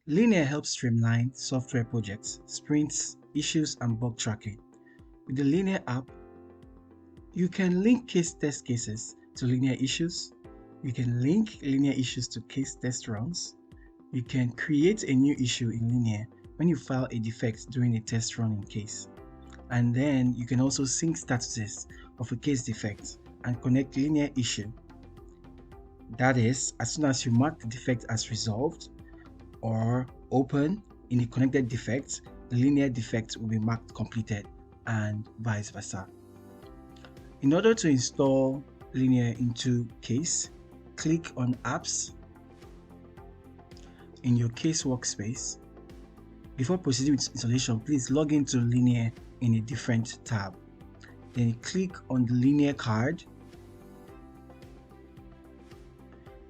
Linear helps streamline software projects, sprints, issues, and bug tracking. With the Linear app, you can link case test cases to linear issues. You can link linear issues to case test runs. You can create a new issue in Linear when you file a defect during a test run in Qase. And then you can also sync statuses of a case defect and connect linear issue. That is, as soon as you mark the defect as resolved or open in a connected defect, the linear defect will be marked completed and vice versa. In order to install Linear into Qase, click on Apps in your Qase workspace. Before proceeding with installation, please log into Linear in a different tab. Then click on the Linear card.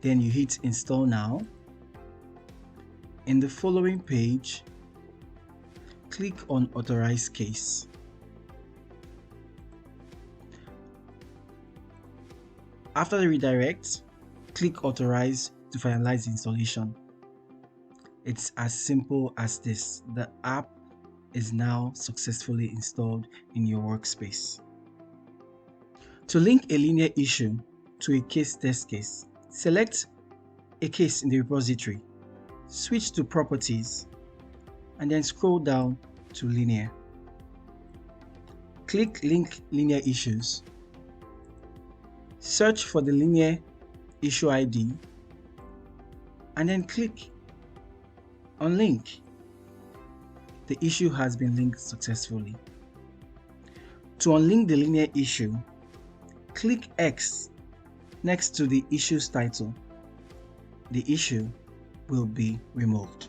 Then you hit Install Now. In the following page, click on Authorize Qase. After the redirect, click Authorize to finalize the installation. It's as simple as this. The app is now successfully installed in your workspace. To link a linear issue to a case test case, select a case in the repository, switch to Properties, and then scroll down to Linear. Click Link Linear Issues. Search for the linear issue ID and then click on Link. The issue has been linked successfully. To unlink the linear issue, click X next to the issue's title. The issue will be removed.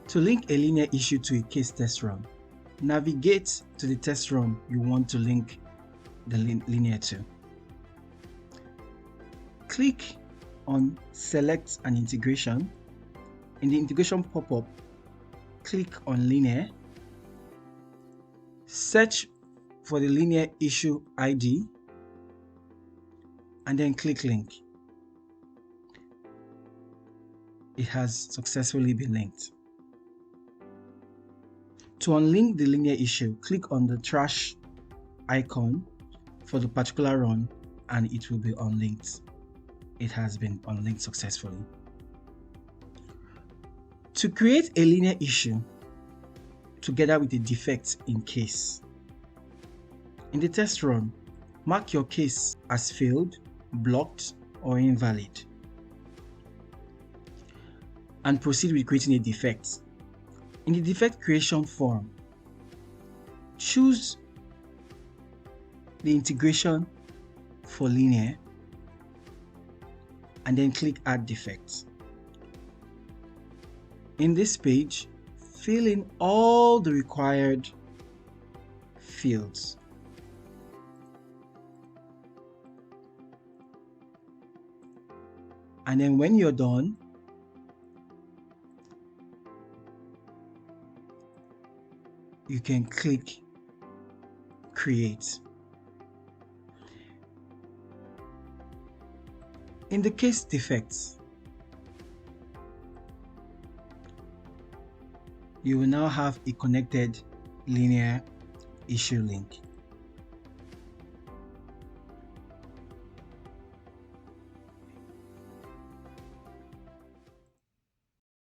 To link a linear issue to a case test run, navigate to the test run you want to link the linear to. Click on Select an integration. In the integration pop-up, click on Linear. Search for the linear issue ID and then click Link. It has successfully been linked. To unlink the linear issue, click on the trash icon for the particular run and it will be unlinked. It has been unlinked successfully. To create a linear issue together with a defect in Qase, in the test run, mark your case as failed, blocked, or invalid, and proceed with creating a defect. In the defect creation form, choose the integration for Linear and then click Add Defect. In this page, fill in all the required fields. And then when you're done, you can click Create. In the case defects, you will now have a connected linear issue link.